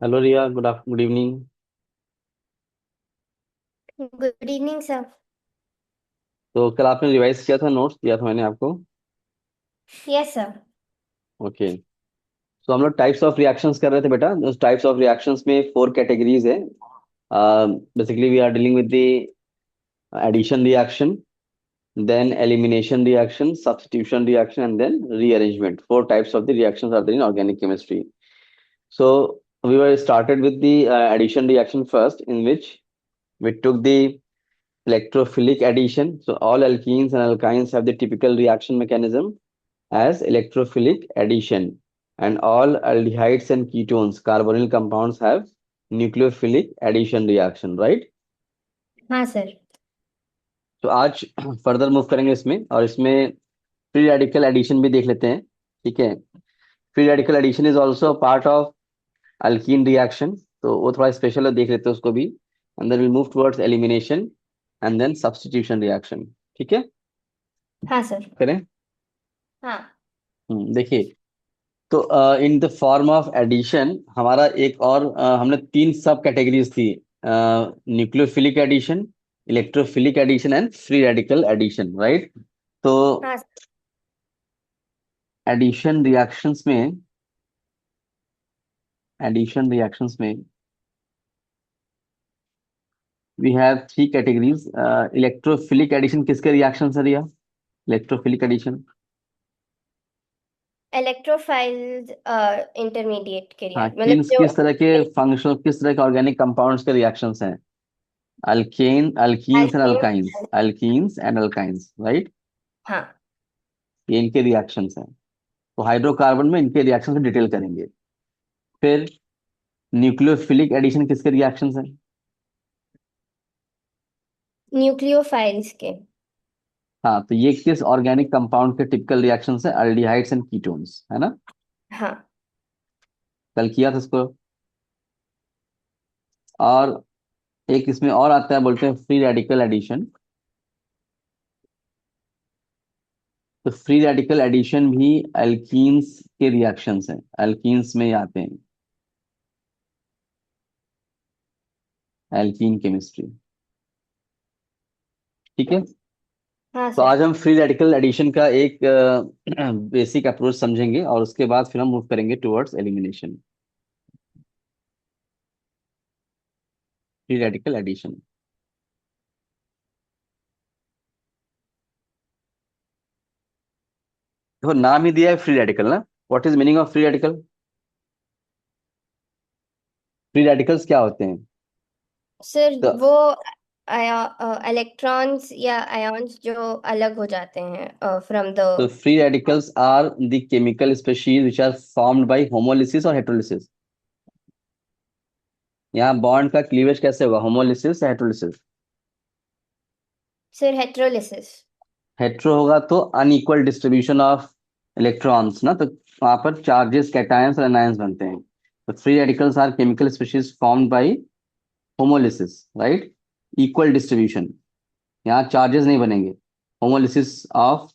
Hello Riya, good evening. Good evening sir. तो कल आपने रिवाइज किया था, नोट्स दिया था मैंने आपको। Yes sir. ओके। तो हम लोग टाइप्स ऑफ रिएक्शंस कर रहे थे बेटा। उस टाइप्स ऑफ रिएक्शंस में फोर कैटेगरीज है। Basically we are dealing with the addition reaction, then elimination reaction, substitution reaction and then rearrangement. Four types of the reactions are there in organic chemistry. So we were started with the addition reaction first, in which we took the electrophilic addition. So all alkenes and alkynes have the typical reaction mechanism as electrophilic addition, and all aldehydes and ketones, carbonyl compounds, have nucleophilic addition reaction, right? हाँ sir. तो आज further move करेंगे इसमें, और इसमें free radical addition भी देख लेते हैं। ठीक है। Free radical addition is also part of alkene reaction, तो वो थोड़ा स्पेशल है, देख लेते हैं उसको भी। And then will move towards elimination and then substitution reaction. ठीक है, हाँ सर। करें। हाँ देखिए, तो in the form of addition हमारा एक और हमने तीन सब कैटेगरीज थी: nucleophilic addition, electrophilic addition and free radical addition, right? तो हाँ सर। एडिशन रिएक्शंस में एडिशन रिएक्शंस में we have three categories. Electrophilic addition किसके रिएक्शन है Riya? Electrophilic addition. Electrophiles intermediate के लिए हाँ, मतलब जो किस तरह के फंक्शनल, किस तरह के ऑर्गेनिक कंपाउंड्स के रिएक्शंस हैं? Alkenes and alkane- alkynes, alkenes and alkynes, right? हाँ। ये इनके रिएक्शंस हैं। तो हाइड्रोकार्बन में इनके रिएक्शन को डिटेल करेंगे। फिर न्यूक्लियोफिलिक एडिशन किसके रिएक्शंस हैं? न्यूक्लियोफाइल्स के। हाँ, तो ये किस ऑर्गेनिक कंपाउंड के टिपिकल रिएक्शंस हैं? अल्डिहाइड्स एंड कीटोन्स, है ना? हाँ कल किया था इसको। और एक इसमें और आता है, बोलते हैं फ्री रेडिकल एडिशन। तो फ्री रेडिकल एडिशन भी एल्कीन्स के रिएक्शंस हैं, एल्कीन्स में ही आते हैं, एल्कीन केमिस्ट्री। ठीक है। हाँ तो सर। आज हम फ्री रेडिकल एडिशन का एक बेसिक अप्रोच समझेंगे, और उसके बाद फिर हम मूव करेंगे towards elimination. Free radical addition, देखो नाम ही दिया है फ्री रेडिकल ना। What is meaning of free radical? Free radicals क्या होते हैं? सर तो वो इलेक्ट्रॉन्स या आयन्स जो अलग हो जाते हैं फ्रॉम द। तो free radicals are the chemical species which are formed by homolysis और हेटेरोलिसिस। यहाँ बॉन्ड का क्लीवेज कैसे होगा, होमोलिसिस या हेटेरोलिसिस? सर हेट्रोलिसिस। हेट्रो होगा तो अनइक्वल डिस्ट्रीब्यूशन ऑफ इलेक्ट्रॉन्स ना, तो वहां पर चार्जेस, कैटायंस और एनायंस बनते हैं। तो free radicals are chemical species formed by homolysis, right? Equal distribution, यहाँ चार्जेस नहीं बनेंगे। होमोलिसिस ऑफ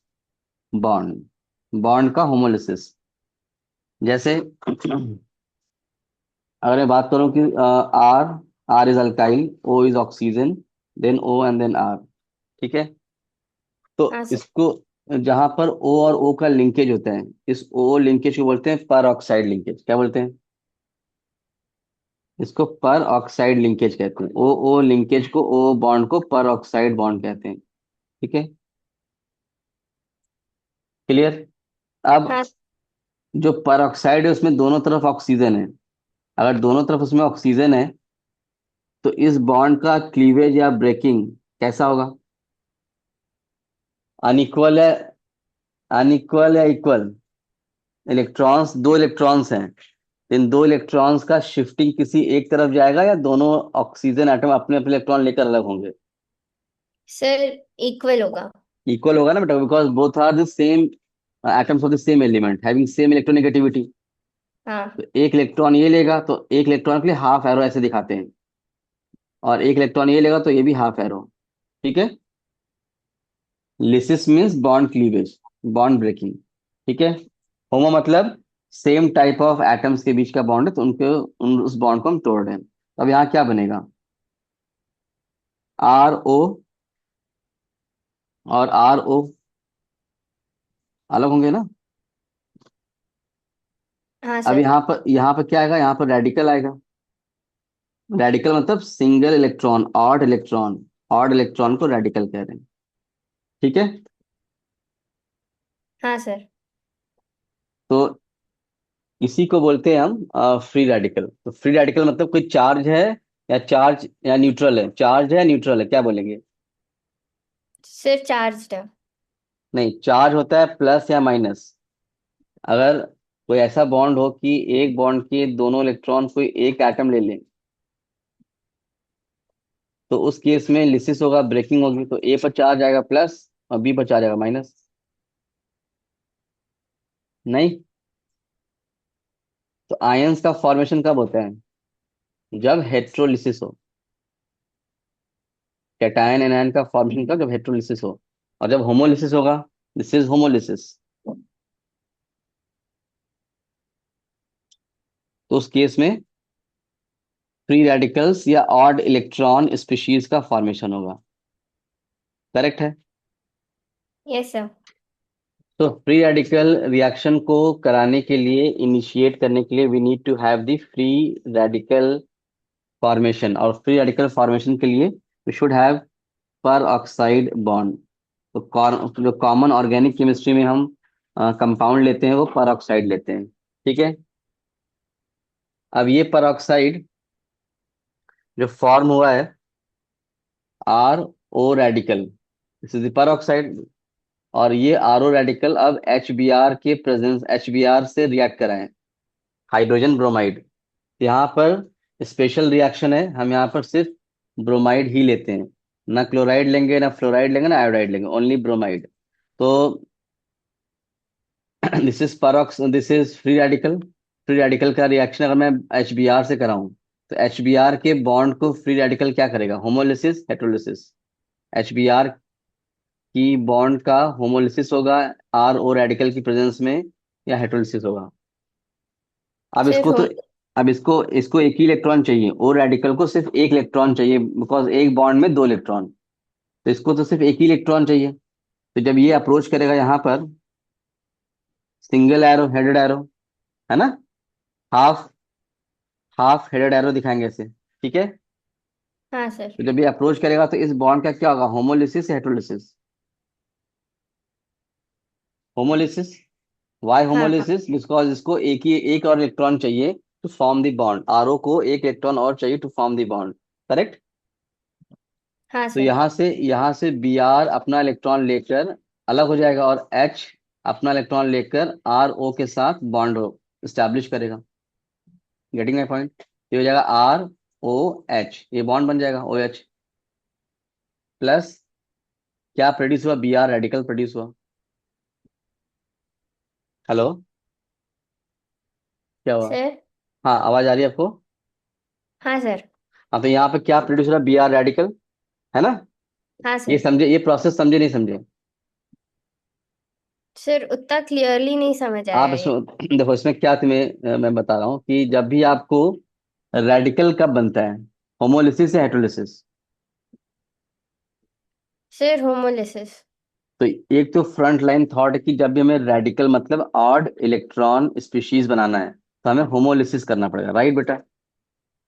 बॉन्ड, बॉन्ड का होमोलिसिस। जैसे अगर मैं बात करूं कि R, R is alkyl, O is oxygen, then O and then R. ठीक है। तो हाँ सर। इसको, जहां पर ओ और ओ का लिंकेज होता है, इस ओ लिंकेज को बोलते हैं पर ऑक्साइड लिंकेज। क्या बोलते हैं? इसको पर ऑक्साइड लिंकेज कहते हैं। ओ ओ लिंकेज को, ओ बॉन्ड को पर ऑक्साइड बॉन्ड कहते हैं। ठीक है, क्लियर? अब हाँ जो पर ऑक्साइड है उसमें दोनों तरफ ऑक्सीजन है। अगर दोनों तरफ उसमें ऑक्सीजन है, तो इस बॉन्ड का क्लीवेज या ब्रेकिंग कैसा होगा? अनइक्वल है, अनइक्वल या इक्वल? इलेक्ट्रॉन्स, दो इलेक्ट्रॉन्स हैं, इन दो इलेक्ट्रॉन्स का शिफ्टिंग किसी एक तरफ जाएगा, या दोनों ऑक्सीजन एटम अपने अपने इलेक्ट्रॉन लेकर अलग होंगे? सर इक्वल होगा। इक्वल होगा ना बेटा, because both are the same atoms of the same element having same electronegativity. हाँ तो एक इलेक्ट्रॉन ये लेगा तो एक इलेक्ट्रॉन के लिए हाफ एरो ऐसे दिखाते हैं, और एक इलेक्ट्रॉन ये लेगा तो ये भी हाफ एरो। ठीक है। Lysis means bond cleavage, bond breaking. ठीक है। होमो मतलब सेम टाइप ऑफ एटम्स के बीच का बॉन्ड है, तो उस बॉन्ड को हम तोड़ रहे हैं। तो अब यहाँ क्या बनेगा? RO और RO अलग होंगे ना। हाँ अब सर। यहाँ पर क्या आएगा? यहाँ पर रेडिकल आएगा। रेडिकल मतलब single electron, odd electron. Odd electron को रेडिकल कह रहे हैं। ठीक है। हाँ सर। तो इसी को बोलते हैं हम फ्री रेडिकल। तो फ्री रेडिकल मतलब कोई चार्ज है या चार्ज या न्यूट्रल है, चार्ज है न्यूट्रल है, क्या बोलेंगे? सिर्फ चार्ज है। नहीं, चार्ज होता है प्लस या माइनस। अगर कोई ऐसा बॉन्ड हो कि एक बॉन्ड के दोनों इलेक्ट्रॉन कोई एक एटम ले लें, तो उस केस में लिसिस होगा, ब्रेकिंग होगी, तो ए पर चार्ज आएगा प्लस और बी पर चार्ज आएगा माइनस। नहीं। तो आयंस का फॉर्मेशन कब होता है? जब हेट्रोलिसिस हो। कैटायन एनायन का फॉर्मेशन कब? जब हेट्रोलिसिस हो। और जब होमोलिसिस होगा, दिस इज होमोलिसिस, तो उस केस में फ्री रेडिकल्स या ऑड इलेक्ट्रॉन स्पीशीज का फॉर्मेशन होगा। करेक्ट है। Yes sir. तो फ्री रेडिकल रिएक्शन को कराने के लिए, इनिशिएट करने के लिए, we need to have the free radical formation. और फ्री रेडिकल फॉर्मेशन के लिए we should have peroxide bond. तो जो कॉमन ऑर्गेनिक केमिस्ट्री में हम कंपाउंड लेते हैं वो पर ऑक्साइड लेते हैं। ठीक है। अब ये पर ऑक्साइड जो फॉर्म हुआ है, RO radical, this is the पर ऑक्साइड। और ये RO रेडिकल अब HBr के प्रेजेंस, HBr से रिएक्ट कराएं, हाइड्रोजन ब्रोमाइड। यहाँ पर स्पेशल रिएक्शन है, हम यहाँ पर सिर्फ ब्रोमाइड ही लेते हैं, ना क्लोराइड लेंगे, ना फ्लोराइड लेंगे, ना आयोडाइड लेंगे, ओनली ब्रोमाइड। तो this is free radical. Free radical का रिएक्शन अगर मैं HBr से कराऊं, तो HBr के बॉन्ड को फ्री रेडिकल क्या करेगा? होमोलिसिस, हेट्रोलिसिस। HBr की बॉन्ड का होमोलिसिस होगा RO रेडिकल की प्रेजेंस में, या हेट्रोलिसिस होगा। अब सिर्फ इसको तो होम। अब इसको इसको एक ही इलेक्ट्रॉन चाहिए, ओ रेडिकल को सिर्फ एक इलेक्ट्रॉन चाहिए, बिकॉज एक बॉन्ड में दो इलेक्ट्रॉन। तो इसको तो सिर्फ एक ही इलेक्ट्रॉन चाहिए। तो जब ये अप्रोच करेगा यहाँ पर, सिंगल एरो, हेडेड एरो, है ना, हाफ हाफ हेडेड एरो दिखाएंगे इसे। ठीक है। हाँ सर। तो जब ये अप्रोच करेगा तो इस बॉन्ड का क्या होगा? होमोलिसिस या हेट्रोलिसिस? होमोलिसिस। वाई हाँ हाँ। होमोलिसिस? बिकॉज इसको एक और इलेक्ट्रॉन चाहिए to form the bond. RO को एक इलेक्ट्रॉन और चाहिए to form the bond. Correct. हाँ तो सर। यहाँ से Br अपना इलेक्ट्रॉन लेकर अलग हो जाएगा, और H अपना इलेक्ट्रॉन लेकर RO के साथ बॉन्ड हो स्टैब्लिश करेगा। Getting my point? ये हो जाएगा ROH, ये बॉन्ड बन जाएगा OH प्लस। क्या प्रोड्यूस हुआ? Br रेडिकल प्रोड्यूस हुआ। हेलो, क्या हुआ? सर। हाँ, आवाज आ रही है आपको? हाँ सर। हाँ, तो यहाँ पे क्या प्रोड्यूस हो रहा है? Br रेडिकल, है ना। हाँ ये सर। समझे, ये प्रोसेस समझे नहीं समझे? सर उतना क्लियरली नहीं समझ आप आया ये। इसमें देखो, इसमें क्या तुम्हें मैं बता रहा हूँ कि जब भी आपको रेडिकल कब बनता है? होमोलिसिस या हेट्रोलिसिस? Sir homolysis. तो एक तो फ्रंट लाइन थॉट है कि जब भी हमें रेडिकल मतलब ऑड इलेक्ट्रॉन स्पीशीज बनाना है, तो हमें होमोलिसिस करना पड़ेगा, राइट बेटा?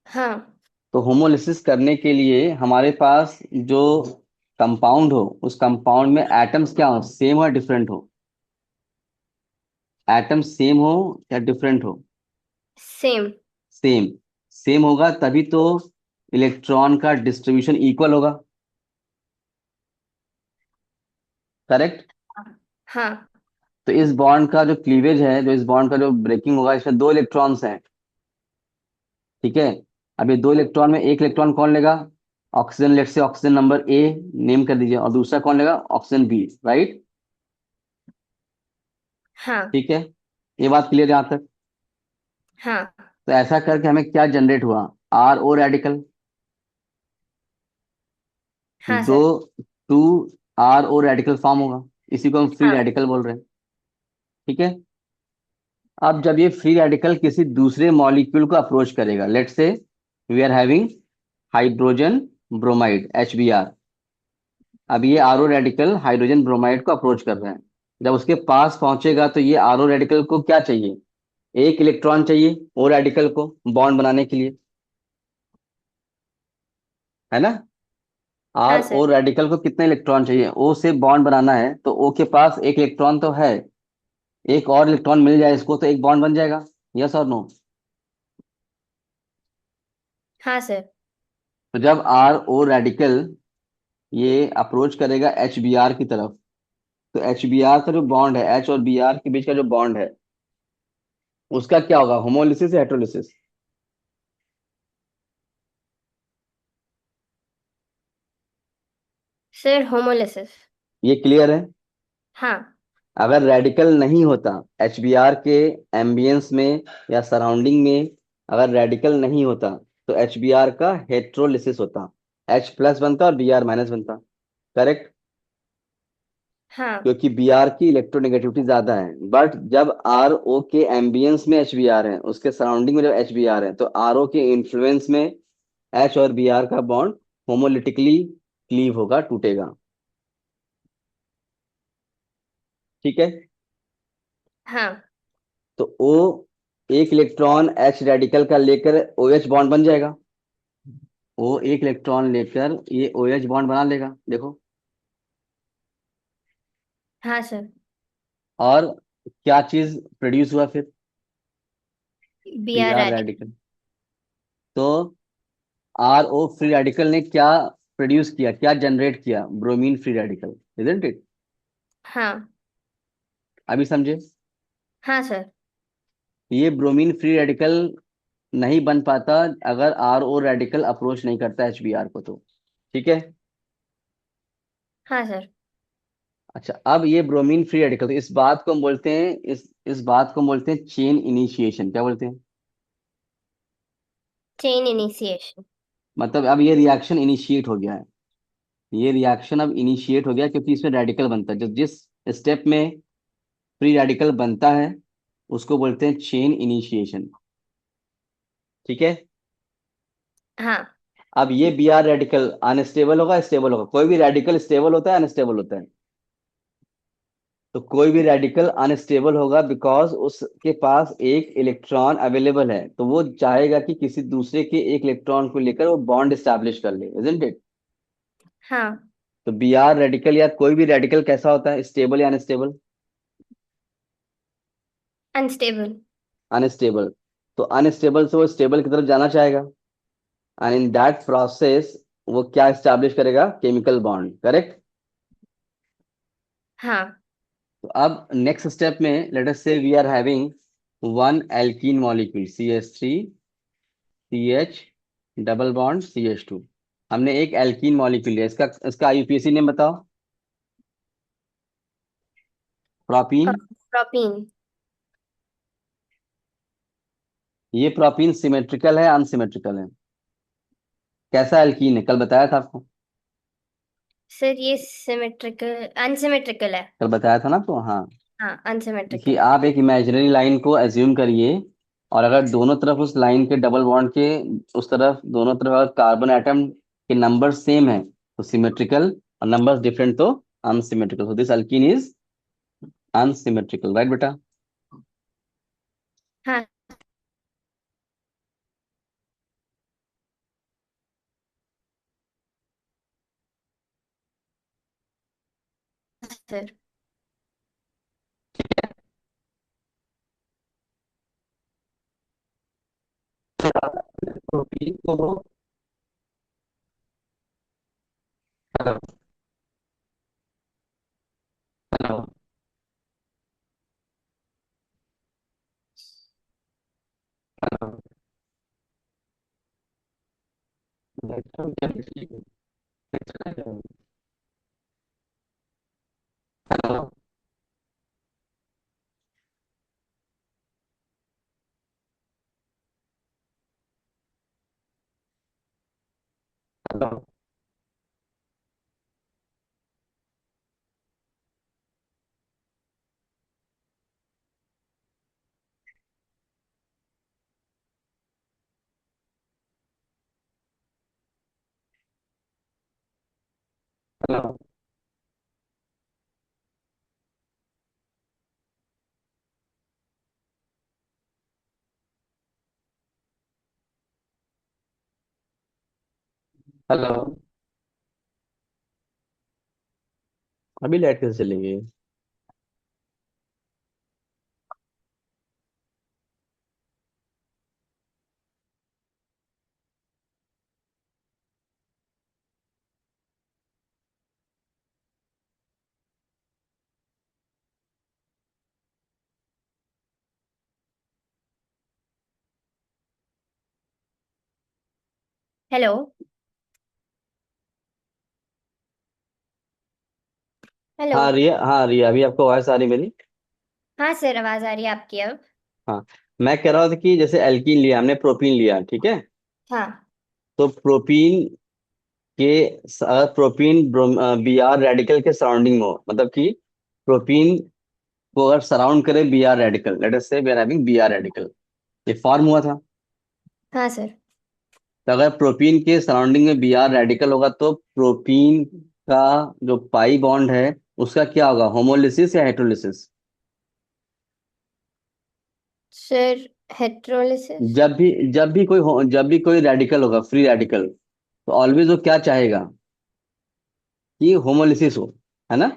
हाँ। तो होमोलिसिस करने के लिए हमारे पास जो कंपाउंड हो, उस कंपाउंड में एटम्स क्या हो? सेम हो या डिफरेंट हो? एटम सेम हो या डिफरेंट हो? सेम। सेम। सेम होगा तभी तो इलेक्ट्रॉन का डिस्ट्रीब्यूशन इक्वल होगा। करेक्ट। हाँ। तो इस बॉन्ड का जो क्लीवेज है, जो इस बॉन्ड का जो ब्रेकिंग होगा, इसमें दो इलेक्ट्रॉन्स हैं। ठीक है। अब ये दो इलेक्ट्रॉन में एक इलेक्ट्रॉन कौन लेगा? ऑक्सीजन, लेट से ऑक्सीजन नंबर A नेम कर दीजिए, और दूसरा कौन लेगा? Oxygen B, right. हाँ। ठीक है। ये बात क्लियर है यहाँ तक? हाँ। तो ऐसा करके हमें क्या जनरेट हुआ? RO radical. हाँ दो सर। 2 RO रेडिकल फॉर्म होगा, इसी को हम फ्री हाँ। रेडिकल बोल रहे हैं। ठीक है। अब जब ये फ्री रेडिकल किसी दूसरे मॉलिक्यूल को अप्रोच करेगा, let's say we are having hydrogen bromide HBr। अब ये आरओ रेडिकल हाइड्रोजन ब्रोमाइड को अप्रोच कर रहे हैं। जब उसके पास पहुंचेगा तो ये आरओ रेडिकल को क्या चाहिए? एक इलेक्ट्रॉन चाहिए ओ रेडिकल को बॉन्ड बनाने के लिए, है ना? आर हाँ ओ सर। रेडिकल को कितने इलेक्ट्रॉन चाहिए? ओ से बॉन्ड बनाना है तो ओ के पास एक इलेक्ट्रॉन तो है, एक और इलेक्ट्रॉन मिल जाए इसको तो एक बॉन्ड बन जाएगा। यस और नो? हाँ सर। तो जब आर ओ रेडिकल ये अप्रोच करेगा HBr की तरफ, तो HBr का जो बॉन्ड है, H और Br के बीच का जो बॉन्ड है, उसका क्या होगा? होमोलिसिस या हेट्रोलिसिस? Sir homolysis. ये क्लियर है? हाँ। अगर रेडिकल नहीं होता HBr के एम्बियंस में या सराउंडिंग में, अगर रेडिकल नहीं होता तो HBr का हेट्रोलिसिस होता, H प्लस बनता और Br माइनस बनता। करेक्ट? हाँ। क्योंकि Br की इलेक्ट्रोनेगेटिविटी ज्यादा है। बट जब RO के एम्बियंस में HBr है, उसके सराउंडिंग में जब HBr है, तो RO के इन्फ्लुएंस में H और Br का बॉन्ड होमोलिटिकली क्लीव होगा, टूटेगा। ठीक है? हाँ। तो O एक इलेक्ट्रॉन H रेडिकल का लेकर OH बॉन्ड बन जाएगा। O एक इलेक्ट्रॉन लेकर ये OH बॉन्ड बना लेगा, देखो। हाँ सर। और क्या चीज प्रोड्यूस हुआ फिर? B free R R radical. Radical. तो RO फ्री रेडिकल ने क्या प्रोड्यूस किया, क्या जनरेट किया? Bromine free radical, isn't it? हाँ। अभी समझे? हाँ सर। ये ब्रोमीन फ्री रेडिकल नहीं बन पाता अगर RO रेडिकल अप्रोच नहीं करता HBr को, तो ठीक है। हाँ सर। अच्छा, अब ये ब्रोमीन फ्री रेडिकल, तो इस बात को हम बोलते हैं, इस बात को हम बोलते हैं चेन इनिशिएशन। क्या बोलते हैं? Chain initiation. मतलब अब ये रिएक्शन इनिशिएट हो गया है। ये रिएक्शन अब इनिशिएट हो गया क्योंकि इसमें रेडिकल बनता है। जिस स्टेप में फ्री रेडिकल बनता है उसको बोलते हैं चेन इनिशिएशन। ठीक है? हाँ। अब ये Br रेडिकल अनस्टेबल होगा स्टेबल होगा? कोई भी रेडिकल स्टेबल होता है अनस्टेबल होता है? तो कोई भी रेडिकल अनस्टेबल होगा बिकॉज उसके पास एक इलेक्ट्रॉन अवेलेबल है, तो वो चाहेगा कि किसी दूसरे के एक इलेक्ट्रॉन को लेकर वो बॉन्ड स्टैब्लिश कर ले, इजंट इट? हाँ। तो Br रेडिकल या कोई भी रेडिकल कैसा होता है, स्टेबल या अनस्टेबल? अनस्टेबल। अनस्टेबल। तो अनस्टेबल से वो स्टेबल की तरफ जाना चाहेगा, एंड इन दैट प्रोसेस वो क्या स्टैब्लिश करेगा? Chemical bond. करेक्ट? हाँ। तो अब नेक्स्ट स्टेप में let us say we are having one alkene molecule CH3 CH double bond CH2। हमने एक एल्कीन मॉलिक्यूल लिया, इसका इसका IUPAC नेम बताओ। प्रोपीन। प्रोपीन। ये प्रोपीन सिमेट्रिकल है अनसिमेट्रिकल है? कैसा एल्कीन है, कल बताया था आपको। सर ये सिमेट्रिकल अनसिमेट्रिकल है। कल बताया था ना आपको, हाँ। हाँ देखिए, अनसिमेट्रिकल है। आप एक इमेजिनरी लाइन को एज्यूम करिए, और अगर दोनों तरफ उस लाइन के डबल बॉन्ड के उस तरफ दोनों तरफ अगर कार्बन एटम के नंबर सेम है तो सिमेट्रिकल, और नंबर्स डिफरेंट तो unsymmetrical. So this alkene is unsymmetrical, right बेटा? हाँ सर। प्रोटीन को hello hello hello hello hello hello. अभी लाइट कैसे चलेगी? हेलो। हेलो। हाँ रिया, अभी आपको आवाज आ रही मेरी? हाँ सर, आवाज आ रही है आपकी अब। हाँ, मैं कह रहा था कि जैसे एल्कीन लिया हमने, प्रोपीन लिया, ठीक है। हाँ। तो प्रोपीन के प्रोपीन बी आर रेडिकल के सराउंडिंग में हो, मतलब कि प्रोपीन को अगर सराउंड करे B R radical, let us say we are having B R radical, ये फॉर्म हुआ था। हाँ सर। तो अगर प्रोपीन के सराउंडिंग में बी आर रेडिकल होगा तो प्रोपीन का जो पाई बॉन्ड है उसका क्या होगा, होमोलिसिस या हेट्रोलिसिस? सर, हेट्रोलिसिस। जब भी कोई रेडिकल होगा, फ्री रेडिकल, तो ऑलवेज वो क्या चाहेगा कि होमोलिसिस हो, है ना।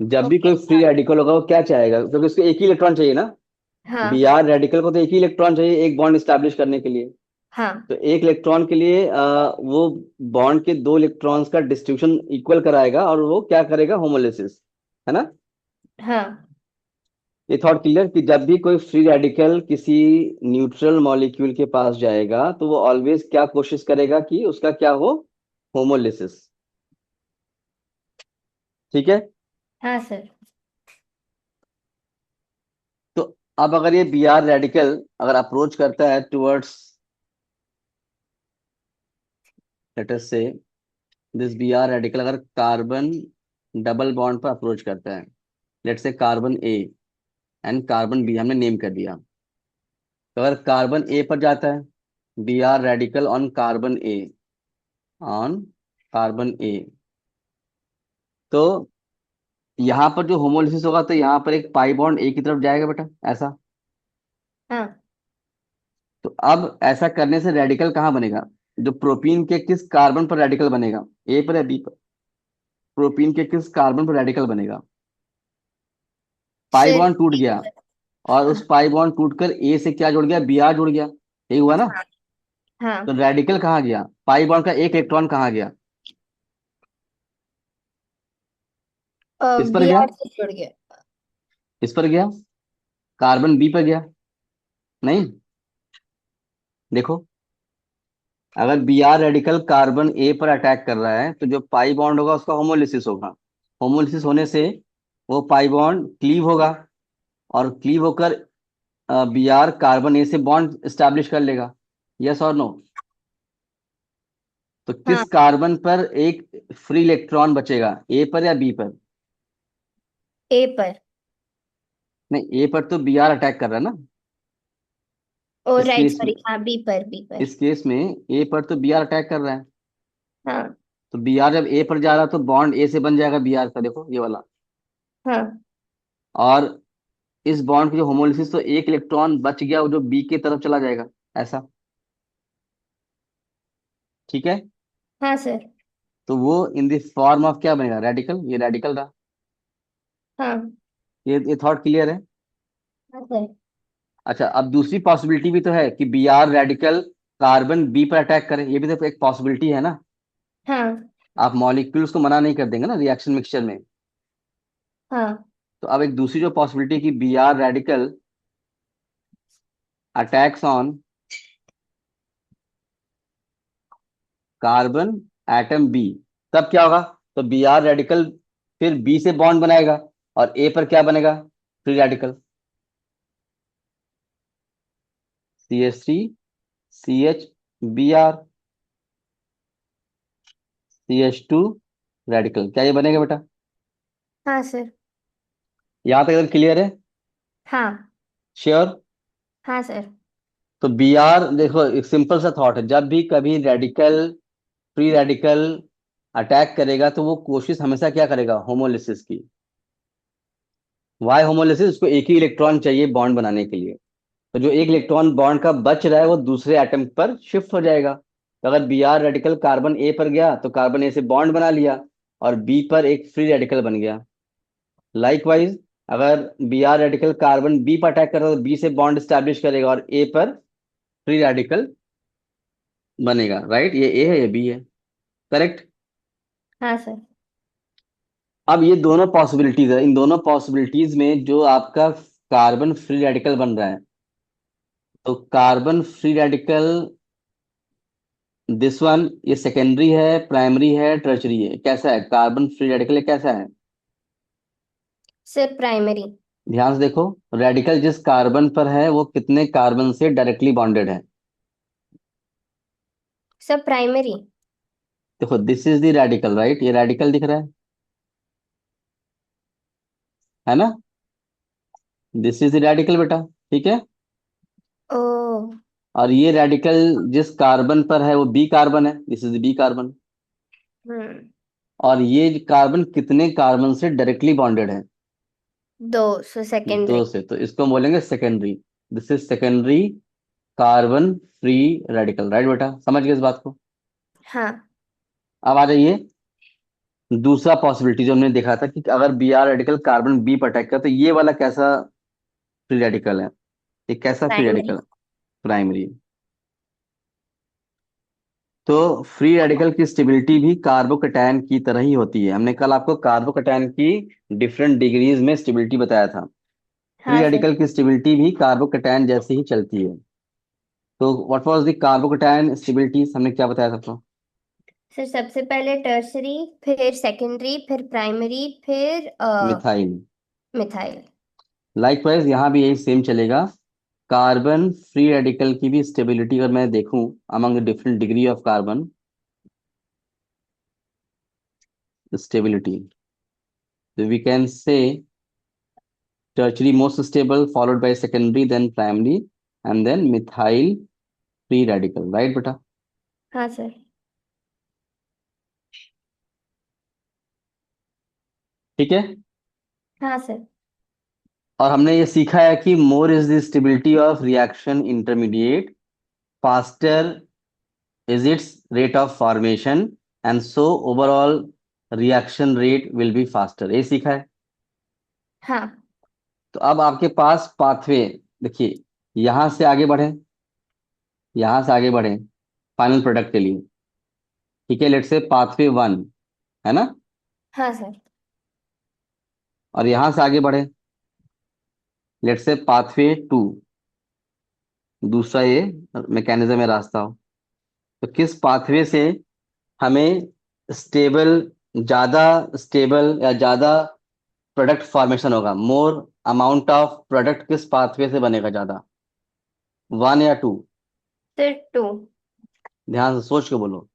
जब भी ओके। कोई फ्री हाँ। रेडिकल होगा वो क्या चाहेगा, क्योंकि उसको एक ही इलेक्ट्रॉन चाहिए ना। बी हाँ। आर रेडिकल को तो एक ही इलेक्ट्रॉन चाहिए एक बॉन्ड स्टैब्लिश करने के लिए। हाँ। तो एक इलेक्ट्रॉन के लिए वो बॉन्ड के दो इलेक्ट्रॉन्स का डिस्ट्रीब्यूशन इक्वल कराएगा और वो क्या करेगा, होमोलिसिस, है ना। हाँ। ये थॉट क्लियर कि जब भी कोई फ्री रेडिकल किसी न्यूट्रल मॉलिक्यूल के पास जाएगा तो वो ऑलवेज क्या कोशिश करेगा कि उसका क्या हो, होमोलिसिस। ठीक है। हाँ सर। तो अब अगर ये बी आर रेडिकल अगर अप्रोच करता है towards, let us say this B R radical अगर कार्बन डबल बॉन्ड पर अप्रोच करता है, let say carbon A and carbon B हमने नेम कर दिया। तो अगर कार्बन ए पर जाता है, B R radical on carbon A, on carbon A, तो यहाँ पर जो होमोलिसिस होगा तो यहाँ पर एक पाई बॉन्ड ए की तरफ जाएगा बेटा, ऐसा। हाँ। तो अब ऐसा करने से रेडिकल कहाँ बनेगा, जो प्रोपीन के किस कार्बन पर रेडिकल बनेगा, ए पर या बी पर? प्रोपीन के किस कार्बन पर रेडिकल बनेगा? पाई सर, बॉन्ड टूट गया और उस पाई बॉन्ड टूटकर ए से क्या जुड़ गया, बी आर जुड़ गया, यही हुआ ना। हाँ। तो हाँ। रेडिकल कहाँ गया, पाई बॉन्ड का एक इलेक्ट्रॉन कहाँ गया, किस पर बी गया? आर से जुड़ गया। इस पर गया, कार्बन बी पर गया, नहीं। देखो, अगर B R radical carbon A पर अटैक कर रहा है तो जो पाई बॉन्ड होगा उसका होमोलिसिस होगा। होमोलिसिस होने से वो पाई बॉन्ड क्लीव होगा और क्लीव होकर बी आर कार्बन ए से बॉन्ड स्टैब्लिश कर लेगा, यस और नो। तो किस हाँ। कार्बन पर एक फ्री इलेक्ट्रॉन बचेगा, ए पर या बी पर? ए पर। नहीं, ए पर तो बी आर अटैक कर रहा है ना। ओ इस राइट, केस में सॉरी, हाँ, बी पर, बी पर। इस केस में ए पर तो बी आर अटैक कर रहा है। हाँ। तो बी आर जब ए पर जा रहा है तो बॉन्ड ए से बन जाएगा बी आर का, देखो ये वाला। हाँ। और इस बॉन्ड की जो होमोलिसिस, तो एक इलेक्ट्रॉन बच गया वो जो बी की तरफ चला जाएगा, ऐसा। ठीक है। हाँ सर। तो वो इन द फॉर्म ऑफ क्या बनेगा, रेडिकल, ये रेडिकल रहा। हाँ। ये थॉट क्लियर है? हाँ सर। अच्छा, अब दूसरी पॉसिबिलिटी भी तो है कि B R radical carbon B पर अटैक करे, ये भी तो एक पॉसिबिलिटी है ना। हाँ। आप मॉलिक्यूल्स को मना नहीं कर देंगे ना रिएक्शन मिक्सचर में। हाँ। तो अब एक दूसरी जो पॉसिबिलिटी कि B R radical attacks on carbon atom B, तब क्या होगा? तो बी आर रेडिकल फिर बी से बॉन्ड बनाएगा और ए पर क्या बनेगा, free radical, CH3 CH, B R, CH2 radical, क्या ये बनेगा बेटा? हाँ सर। यहाँ तक अगर क्लियर है? हाँ। श्योर? हाँ सर। तो बी आर देखो, एक सिंपल सा थॉट है, जब भी कभी रेडिकल, फ्री रेडिकल अटैक करेगा तो वो कोशिश हमेशा क्या करेगा, होमोलिसिस की। वाई होमोलिसिस, उसको एक ही इलेक्ट्रॉन चाहिए बॉन्ड बनाने के लिए। तो जो एक इलेक्ट्रॉन बॉन्ड का बच रहा है वो दूसरे एटम पर शिफ्ट हो जाएगा। तो अगर B R radical carbon A पर गया तो कार्बन ए से बॉन्ड बना लिया, और बी पर एक फ्री रेडिकल बन गया। लाइकवाइज, अगर B R radical carbon B पर अटैक कर रहा है तो बी से बॉन्ड स्टैब्लिश करेगा और ए पर फ्री रेडिकल बनेगा। राइट, ये ए है ये बी है। करेक्ट। हाँ सर। अब ये दोनों पॉसिबिलिटीज है, इन दोनों पॉसिबिलिटीज में जो आपका कार्बन फ्री रेडिकल बन रहा है, तो carbon free radical this one, ये सेकेंडरी है, प्राइमरी है, टर्शरी है, कैसा है कार्बन फ्री रेडिकल, ये कैसा है? Sir primary. ध्यान से देखो, रेडिकल जिस कार्बन पर है वो कितने कार्बन से डायरेक्टली बॉन्डेड है? Sir primary. देखो, this is the radical, right, ये रेडिकल दिख रहा है ना? दिस इज द रेडिकल बेटा, ठीक है। ओ। और ये रेडिकल जिस कार्बन पर है वो बी कार्बन है, दिस इज बी कार्बन। हम्म। और ये कार्बन कितने कार्बन से डायरेक्टली बॉन्डेड है? दो, सो दो सेकेंडरी। से, तो इसको हम बोलेंगे secondary. This is secondary carbon free radical, right बेटा, समझ गए इस बात को? हाँ। अब आ जाइए दूसरा पॉसिबिलिटी जो हमने देखा था कि अगर B R radical carbon B पर अटैक कर तो ये वाला कैसा फ्री रेडिकल है? ये कैसा फ्री प्राइमरी। रेडिकल है? प्राइमरी। तो फ्री रेडिकल की स्टेबिलिटी भी कार्बोकैटायन की तरह ही होती है। हमने कल आपको कार्बोकैटायन की डिफरेंट डिग्रीज में स्टेबिलिटी बताया था। फ्री हाँ सर। रेडिकल की स्टेबिलिटी भी कार्बोकैटायन जैसे ही चलती है। तो what was the carbocation stability, हमने क्या बताया था आपको? सर सबसे पहले टर्सरी, फिर सेकेंडरी, फिर प्राइमरी, फिर मिथाइल। मिथाइल। लाइकवाइज यहाँ भी यही सेम चलेगा। कार्बन फ्री रेडिकल की भी स्टेबिलिटी अगर मैं देखूं among the different degree of carbon stability, तो we can say tertiary most stable followed by secondary then primary and then methyl free radical, right बेटा? हाँ सर। ठीक है। हाँ सर। और हमने ये सीखा है कि more is the stability of reaction intermediate, faster is its rate of formation, and so overall reaction rate will be faster, ये सीखा है। हाँ। तो अब आपके पास पाथवे, देखिए, यहां से आगे बढ़े, यहां से आगे बढ़े फाइनल प्रोडक्ट के लिए। ठीक है, लेट्स से पाथवे वन है ना, हाँ सर। और यहां से आगे बढ़े लेट्स से पाथवे टू, दूसरा ये मैकेनिज्म में रास्ता हो। तो किस पाथवे से हमें स्टेबल, ज्यादा स्टेबल या ज्यादा प्रोडक्ट फॉर्मेशन होगा, मोर अमाउंट ऑफ प्रोडक्ट किस पाथवे से बनेगा ज्यादा, वन या टू? Sir to. ध्यान से सोच के बोलो।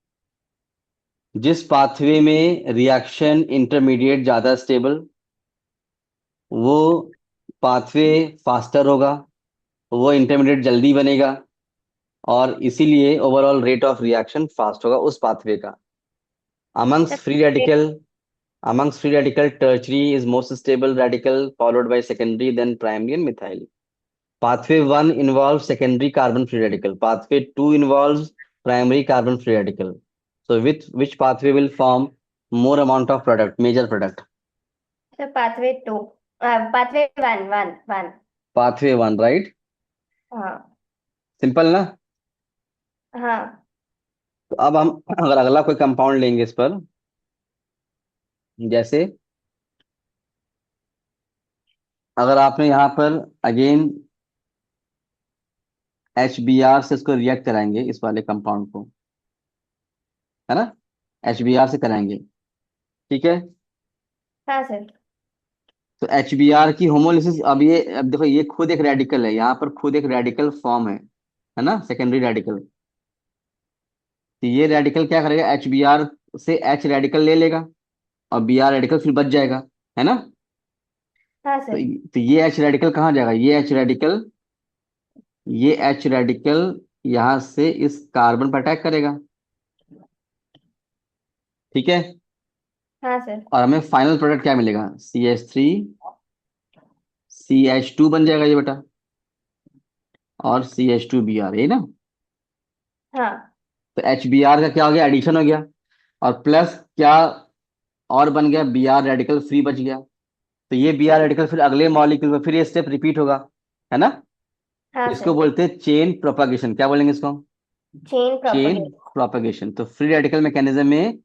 जिस पाथवे में रिएक्शन इंटरमीडिएट ज्यादा स्टेबल, वो पाथवे फास्टर होगा, वो इंटरमीडिएट जल्दी बनेगा, और इसीलिए overall rate of reaction fast होगा उस पाथवे का। amongst sir free radical amongst free radical, tertiary is most stable radical followed by secondary then primary and methyl. Pathway 1 involves secondary carbon free radical, pathway 2 involves primary carbon free radical. So with which pathway will form more amount of product, major product? Sir pathway two, pathway one one one. Pathway 1, right? हाँ। Simple ना? हाँ। तो अब हम अगर अगला कोई compound लेंगे इस पर, जैसे अगर आपने यहाँ पर अगेन HBr से इसको रिएक्ट कराएंगे इस वाले कंपाउंड को, है ना, HBr से कराएंगे, ठीक है। हाँ सर। तो HBr की होमोलिसिस, अब देखो ये खुद एक रेडिकल है, यहाँ पर खुद एक रेडिकल फॉर्म है ना, सेकेंडरी रेडिकल। तो ये रेडिकल क्या करेगा, HBr से H रेडिकल ले लेगा और Br रेडिकल फिर बच जाएगा, है ना। हाँ तो, सर। तो ये H रेडिकल कहाँ जाएगा, ये H रेडिकल यहाँ से इस कार्बन पर अटैक करेगा, ठीक है। हाँ सर। और हमें फाइनल प्रोडक्ट क्या मिलेगा, CH3CH2 बन जाएगा ये बेटा, और CH2Br, यही ना। हाँ तो HBr का क्या हो गया, एडिशन हो गया। और प्लस क्या और बन गया, Br रेडिकल फ्री बच गया। तो ये Br रेडिकल फिर अगले मॉलिक्यूल में फिर ये स्टेप रिपीट होगा, है ना। हाँ इसको सर। बोलते हैं चेन प्रोपागेशन। क्या बोलेंगे इसको, चेन चेन प्रोपगेशन। प्रोपागेशन। तो फ्री रेडिकल मैकेनिज्म में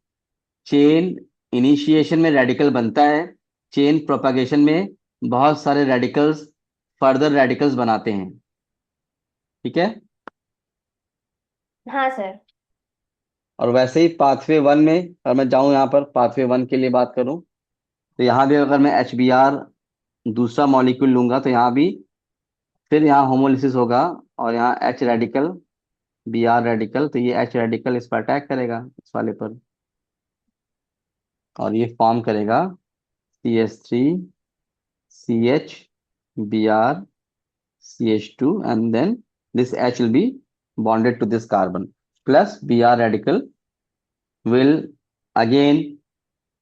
चेन इनिशिएशन में रेडिकल बनता है, चेन प्रोपागेशन में बहुत सारे रेडिकल्स फर्दर रेडिकल्स बनाते हैं। ठीक है। हाँ सर। और वैसे ही पाथवे वन में, अगर मैं जाऊं यहाँ पर पाथवे वन के लिए बात करूं, तो यहाँ भी अगर मैं HBr दूसरा मॉलिक्यूल लूंगा तो यहाँ भी फिर यहाँ होमोलिसिस होगा, और यहाँ H रेडिकल, Br रेडिकल, तो ये H रेडिकल इस पर अटैक करेगा, इस वाले पर, और ये फॉर्म करेगा CH3CH Br CH2, and then this H will be bonded to this carbon, plus Br radical will again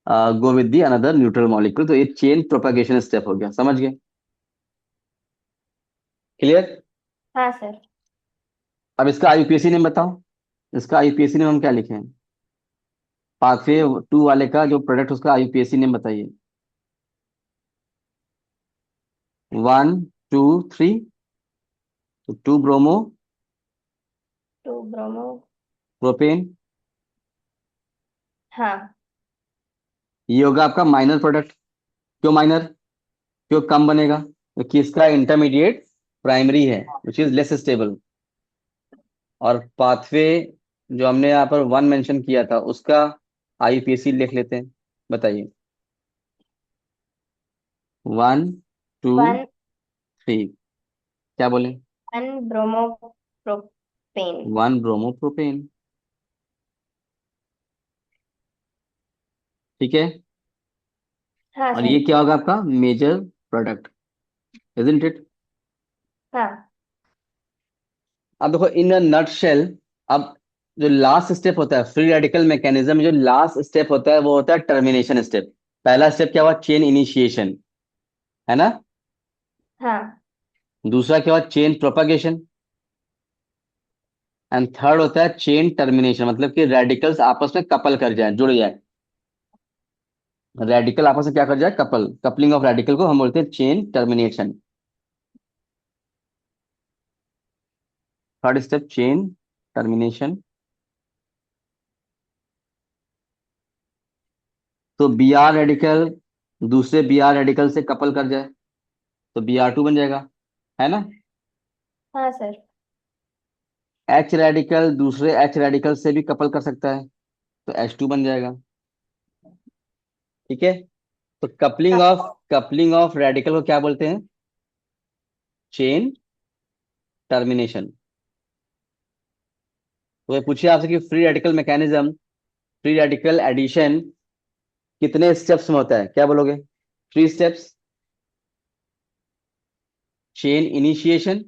go with the another neutral molecule। तो ये चेन प्रोपागेशन स्टेप हो गया, समझ गए, क्लियर। हाँ सर। अब इसका IUPAC नेम बताओ, इसका IUPAC नेम हम क्या लिखें, पाथवे टू वाले का जो प्रोडक्ट उसका IUPAC नेम बताइए। 1 2 3, तो 2 ब्रोमो टू ब्रोमो। प्रोपेन, हाँ। ये होगा आपका माइनर प्रोडक्ट। क्यों माइनर, क्यों कम बनेगा, क्योंकि इसका इंटरमीडिएट प्राइमरी है विच इज लेस स्टेबल। और पाथवे जो हमने यहाँ पर वन मेंशन किया था उसका IUPAC लिख लेते हैं, बताइए। 1 2 3, क्या बोले, वन ब्रोमो प्रोपेन। 1 ब्रोमोप्रोपेन। ठीक है। हाँ और ये सर। क्या होगा आपका मेजर प्रोडक्ट, इजंट इट। हाँ। अब देखो इन नट शेल, अब जो लास्ट स्टेप होता है फ्री रेडिकल मैकेनिज्म में, जो लास्ट स्टेप होता है वो होता है टर्मिनेशन स्टेप। पहला स्टेप क्या हुआ, चेन इनिशिएशन, है ना। हाँ। दूसरा क्या हुआ, चेन प्रोपागेशन। एंड थर्ड होता है चेन टर्मिनेशन, मतलब कि रेडिकल्स आपस में कपल कर जाए, जुड़ जाए। रेडिकल आपस में क्या कर जाए, कपल, कपलिंग ऑफ रेडिकल को हम बोलते हैं chain termination. Third step chain termination. तो Br रेडिकल दूसरे Br रेडिकल से कपल कर जाए तो Br2 बन जाएगा, है ना। हाँ सर। H रेडिकल दूसरे H रेडिकल से भी कपल कर सकता है तो H2 बन जाएगा। ठीक है। तो कपलिंग ऑफ रेडिकल को क्या बोलते हैं, चेन टर्मिनेशन। तो मैं पूछिए आपसे कि free radical mechanism, free radical addition कितने स्टेप्स में होता है, क्या बोलोगे, 3 स्टेप्स। चेन इनिशिएशन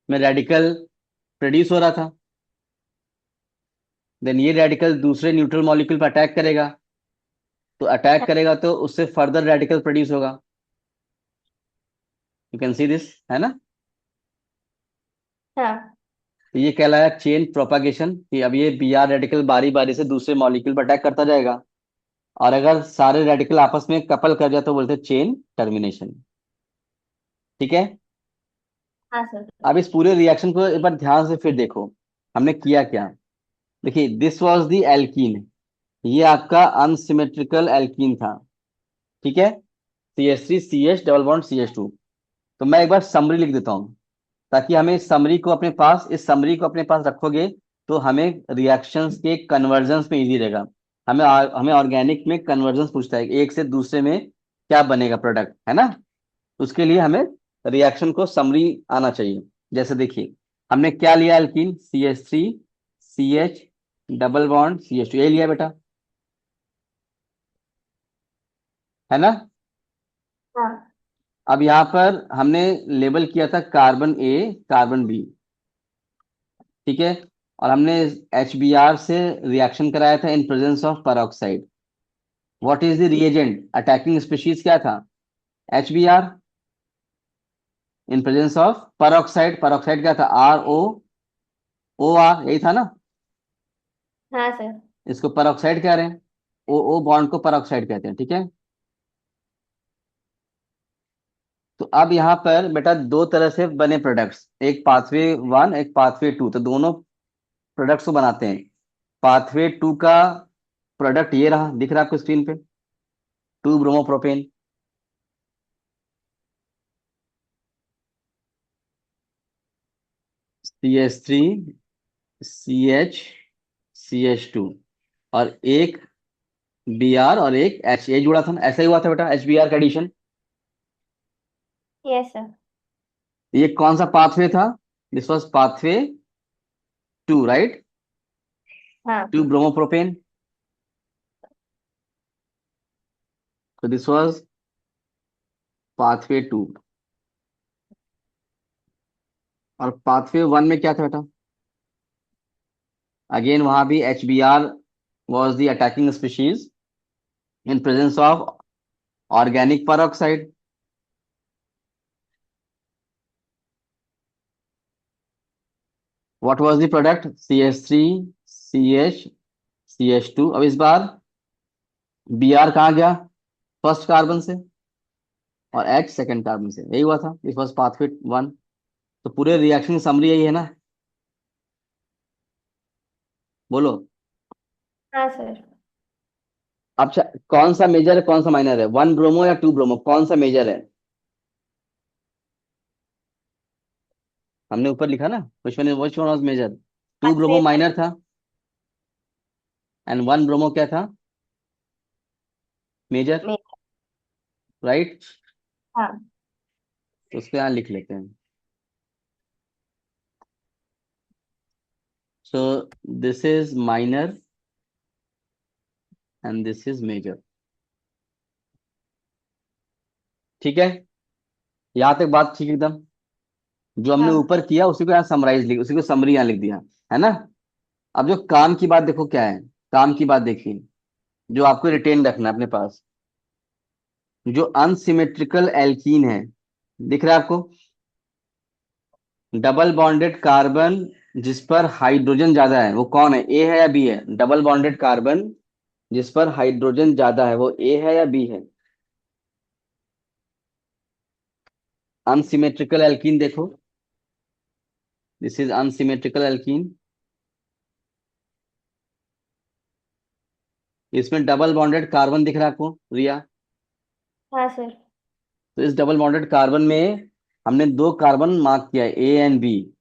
में रेडिकल प्रोड्यूस हो रहा था, देन ये रेडिकल दूसरे न्यूट्रल मॉलिक्यूल पर अटैक करेगा, तो अटैक करेगा तो उससे फर्दर रेडिकल प्रोड्यूस होगा। यू कैन सी दिस, है ना। हाँ। तो ये कहलाया चेन प्रोपागेशन, कि अब ये Br रेडिकल बारी बारी से दूसरे मॉलिक्यूल पर अटैक करता जाएगा, और अगर सारे रेडिकल आपस में कपल कर जाए तो बोलते हैं चेन टर्मिनेशन। ठीक है। हाँ सर। अब इस पूरे रिएक्शन को एक बार ध्यान से फिर देखो, हमने किया क्या। देखिए दिस वाज द एल्कीन, ये आपका अनसिमेट्रिकल एल्कीन था। ठीक है, CH3CH डबल बॉन्ड CH2। तो मैं एक बार समरी लिख देता हूँ, ताकि हमें इस समरी को अपने पास रखोगे तो हमें रिएक्शंस के कन्वर्जन्स में इजी रहेगा। हमें ऑर्गेनिक में कन्वर्जन्स पूछता है, एक से दूसरे में क्या बनेगा प्रोडक्ट, है ना। उसके लिए हमें रिएक्शन को समरी आना चाहिए। जैसे देखिए हमने क्या लिया, alkene CH3CH double bond CH2, ये लिया बेटा, है ना। हाँ। अब यहाँ पर हमने लेबल किया था कार्बन A कार्बन B, ठीक है। और हमने HBr से रिएक्शन कराया था in presence of peroxide. What is the reagent? Attacking species क्या था? HBr in presence of peroxide. Peroxide क्या था? ROOR, यही था ना? हाँ सर। इसको पेरोक्साइड कह रहे हैं। OO बॉन्ड को पेरोक्साइड कहते हैं, ठीक है। तो अब यहाँ पर बेटा दो तरह से बने प्रोडक्ट्स, एक पाथवे 1, एक पाथवे 2। तो दोनों प्रोडक्ट्स को बनाते हैं। पाथवे 2 का प्रोडक्ट ये रहा, दिख रहा है आपको स्क्रीन पे, 2 ब्रोमोप्रोपेन। CH3 CH2। और एक Br और एक H, ये जुड़ा था ना, ऐसा ही हुआ था बेटा HBr का एडिशन। Yes sir. ये कौन सा पाथवे था? This was pathway 2, right? हाँ 2 ब्रोमोप्रोपेन। तो दिस वाज पाथवे 2। और पाथवे 1 में क्या था बेटा? अगेन वहां भी HBr was the attacking species in presence of organic peroxide. What was the product? CH3 CH CH2। अब इस बार Br कहाँ गया? फर्स्ट कार्बन से, और H सेकंड कार्बन से। यही हुआ था, दिस वाज पाथवे 1। तो पूरे रिएक्शन की समरी यही है ना? बोलो। हाँ सर। अच्छा, कौन सा मेजर है कौन सा माइनर है? 1 ब्रोमो या 2 ब्रोमो, कौन सा मेजर है? हमने ऊपर लिखा ना, which one was major? 2 bromo pathway minor था एंड 1 ब्रोमो क्या था? मेजर, में। राइट? हाँ तो उसको यहाँ लिख लेते हैं। So this is minor and this is major, ठीक है। यहाँ तक बात ठीक एकदम। जो हमने हाँ ऊपर किया उसी को यहाँ समराइज लिख, उसी को समरी यहाँ लिख दिया, है ना। अब जो काम की बात देखो क्या है। काम की बात देखिए, जो आपको रिटेन रखना है अपने पास। जो अनसिमेट्रिकल एल्कीन है, दिख रहा है आपको? डबल बॉन्डेड कार्बन जिस पर हाइड्रोजन ज्यादा है वो कौन है? ए है या बी है? डबल बॉन्डेड कार्बन जिस पर हाइड्रोजन ज्यादा है वो ए है या बी है? अनसिमेट्रिकल एल्कीन देखो, दिस इज अनसिमेट्रिकल एल्कीन। इसमें डबल बॉन्डेड कार्बन दिख रहा है आपको, रिया? हाँ सर। तो इस डबल बॉन्डेड कार्बन में हमने 2 कार्बन मार्क किया है, ए एंड बी।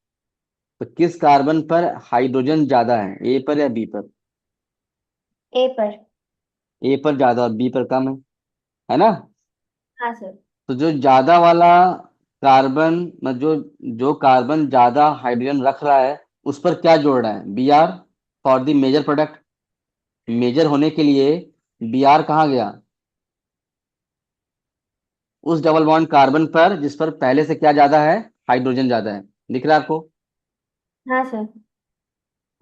तो किस कार्बन पर हाइड्रोजन ज्यादा है, ए पर या बी पर? ए पर। ए पर ज्यादा और बी पर कम है ना? हाँ सर। तो जो ज्यादा वाला कार्बन, मतलब जो जो कार्बन ज्यादा हाइड्रोजन रख रहा है, उस पर क्या जोड़ रहा है? Br for the major product. Major होने के लिए Br कहाँ गया? उस डबल बॉन्ड कार्बन पर जिस पर पहले से क्या ज्यादा है? हाइड्रोजन ज्यादा है, दिख रहा है आपको? हाँ सर।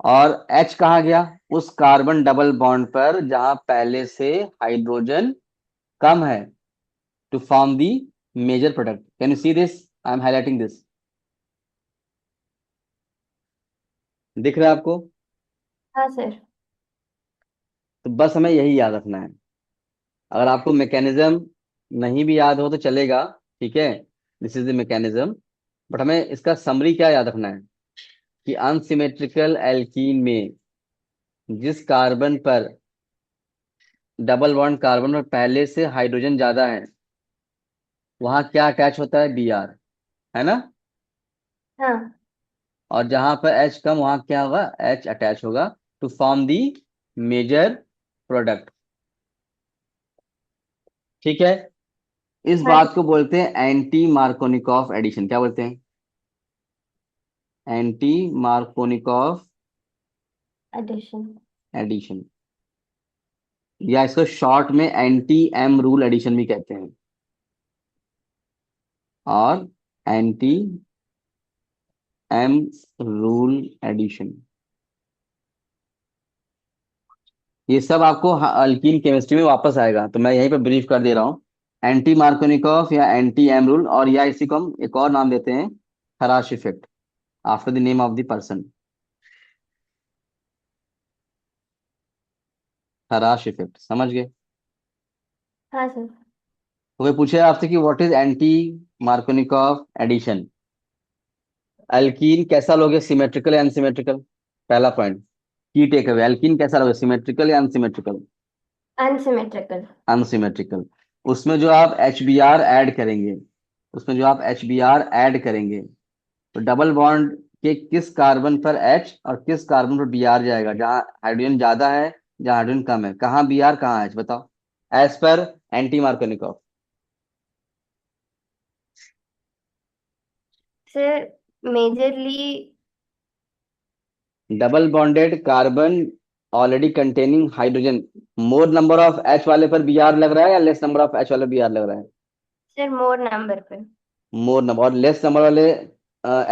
और H कहाँ गया? उस कार्बन डबल बॉन्ड पर जहां पहले से हाइड्रोजन कम है, to form the major product. Can you see this? I am highlighting this. दिख रहा है आपको? हाँ सर। तो बस हमें यही याद रखना है। अगर आपको मैकेनिज्म नहीं भी याद हो तो चलेगा, ठीक है। This is the mechanism. But हमें इसका समरी क्या याद रखना है कि अनसिमेट्रिकल एल्कीन में जिस कार्बन पर डबल बॉन्ड कार्बन पर पहले से हाइड्रोजन ज्यादा है, वहां क्या अटैच होता है? Br, है ना। हाँ और जहां पर H कम, वहां क्या होगा? H अटैच होगा, to form the major product, ठीक है। इस हाँ बात सर। को बोलते हैं एंटी मार्कोनिकॉफ एडिशन। क्या बोलते हैं? Anti Markovnikov addition. एडिशन, या इसको शॉर्ट में एंटी एम रूल एडिशन भी कहते हैं, और एंटी एम रूल एडिशन। ये सब आपको अल्कीन केमिस्ट्री में वापस आएगा, तो मैं यहीं पे ब्रीफ कर दे रहा हूँ। एंटी मार्कोनिकॉफ या एंटी एम रूल, और या इसी को हम एक और नाम देते हैं, Kharasch effect, after the name of the person. Kharasch effect, समझ गए? हाँ सर। तो वे पूछे आपसे कि what is anti Markovnikov addition. Alkene कैसा लोगे, सिमेट्रिकल या अनसिमेट्रिकल? पहला पॉइंट, की टेक अवे, एल्कीन कैसा लोगे, सिमेट्रिकल या अनसिमेट्रिकल? अनसिमेट्रिकल। अनसिमेट्रिकल। उसमें जो आप एच बी आर ऐड करेंगे, उसमें जो आप एच बी आर ऐड करेंगे, तो डबल बॉन्ड के किस कार्बन पर एच और किस कार्बन पर बी आर जाएगा, जहां हाइड्रोजन ज्यादा है, जहां हाइड्रोजन कम है, कहाँ बी आर कहाँ एच, बताओ, एज पर anti Markovnikov. Sir majorly. Double bonded carbon already containing hydrogen, more number of H वाले पर बी आर लग रहा है या लेस नंबर ऑफ एच वाले बी आर लग रहा है? सर मोर नंबर पे। मोर नंबर, और लेस नंबर वाले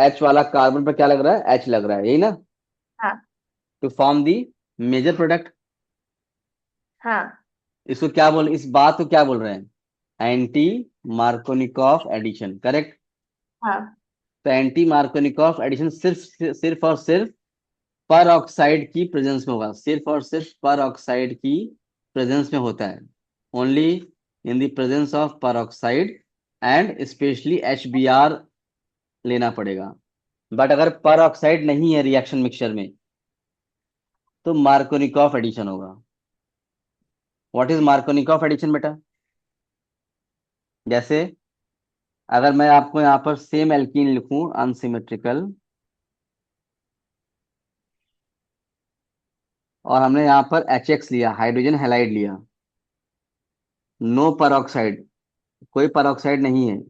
एच वाला कार्बन पर क्या लग रहा है, एच लग रहा है, यही ना? हाँ। To form the major product. हाँ। इसको क्या बोल, इस बात को क्या बोल रहे हैं, एंटी मार्कोनिकॉफ एडिशन, करेक्ट? हाँ। तो एंटी मार्कोनिकॉफ एडिशन सिर्फ सिर्फ और सिर्फ पर ऑक्साइड की प्रेजेंस में होगा, सिर्फ और सिर्फ पर ऑक्साइड की प्रेजेंस में होता है, only in the presence of peroxide, and specially H B R लेना पड़ेगा। बट अगर पर ऑक्साइड नहीं है रिएक्शन मिक्सचर में, तो मार्कोनिकॉफ एडिशन होगा। व्हाट इज मार्कोनिकॉफ एडिशन बेटा? जैसे अगर मैं आपको यहाँ पर सेम एल्कीन लिखूं, अनसिमेट्रिकल, और हमने यहाँ पर एच एक्स लिया, हाइड्रोजन हैलाइड लिया, नो परऑक्साइड, कोई परऑक्साइड नहीं है,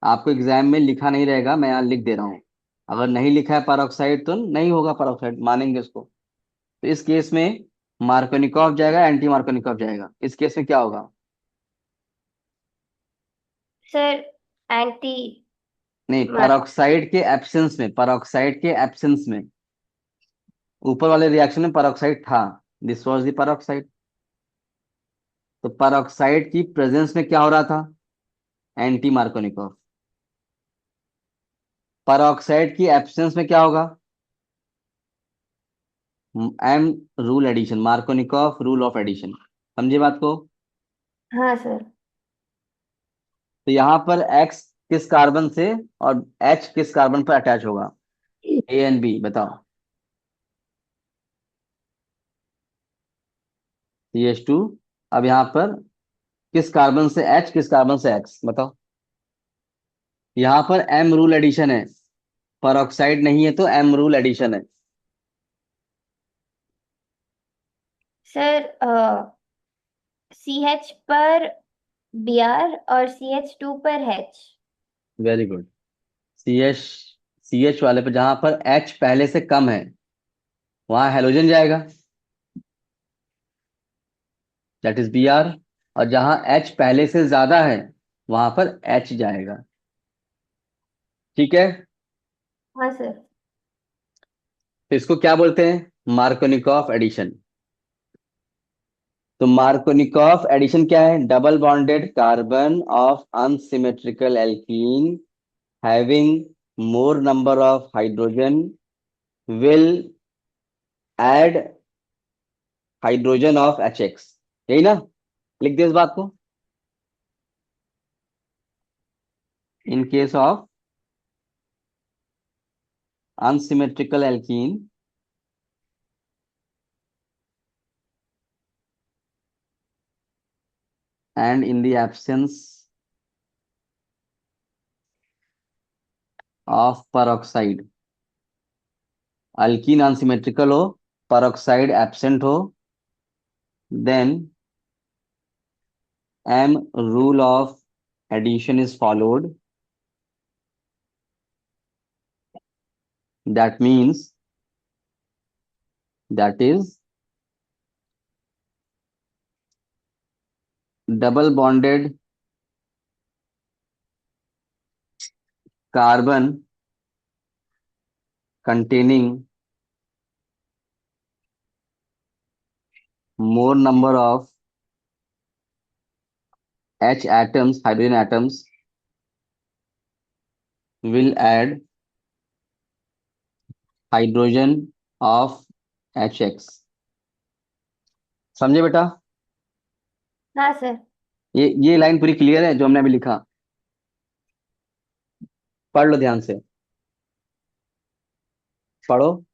आपको एग्जाम में लिखा नहीं रहेगा, मैं यहाँ लिख दे रहा हूँ। अगर नहीं लिखा है परऑक्साइड तो नहीं होगा परऑक्साइड, मानेंगे उसको। तो इस केस में मार्कोनिकॉफ जाएगा, एंटी मार्कोनिकॉफ जाएगा, इस केस में क्या होगा? सर एंटी नहीं, मार। परऑक्साइड के एब्सेंस में, परऑक्साइड के एब्सेंस में, ऊपर वाले रिएक्शन में परऑक्साइड था, दिस वाज द परऑक्साइड, तो परऑक्साइड की प्रेजेंस में क्या हो रहा था, एंटी मार्कोनिकॉफ। परऑक्साइड की एब्सेंस में क्या होगा, M rule addition, Markovnikov rule of addition. समझे बात को? हाँ सर। तो यहाँ पर एक्स किस कार्बन से और एच किस कार्बन पर अटैच होगा, ए एंड बी, बताओ। C H two. अब यहाँ पर किस कार्बन से एच, किस कार्बन से एक्स, बताओ। यहाँ पर एम रूल एडिशन है, परऑक्साइड नहीं है तो एम रूल एडिशन है। सर सी एच पर बी आर और सी एच टू पर H. Very good. C H, C H वाले पे जहां पर एच पहले से कम है, वहां हेलोजन जाएगा, दैट इज बी आर, और जहां एच पहले से ज्यादा है, वहां पर एच जाएगा। ठीक है? हाँ सर। तो इसको क्या बोलते हैं, मार्कोनिकॉफ एडिशन। तो मार्कोनिकॉफ एडिशन क्या है, double bonded carbon of unsymmetrical alkene having more number of hydrogen will add hydrogen of H x, यही ना? लिख दे इस बात को। In case of unsymmetrical alkene and in the absence of peroxide, alkene unsymmetrical हो, peroxide absent हो, then M rule of addition is followed, that means, that is double bonded carbon containing more number of H atoms, hydrogen atoms, will add hydrogen of HX. समझे बेटा? हाँ sir. ये line पूरी clear है जो हमने अभी लिखा? पढ़ लो ध्यान से, पढ़ो।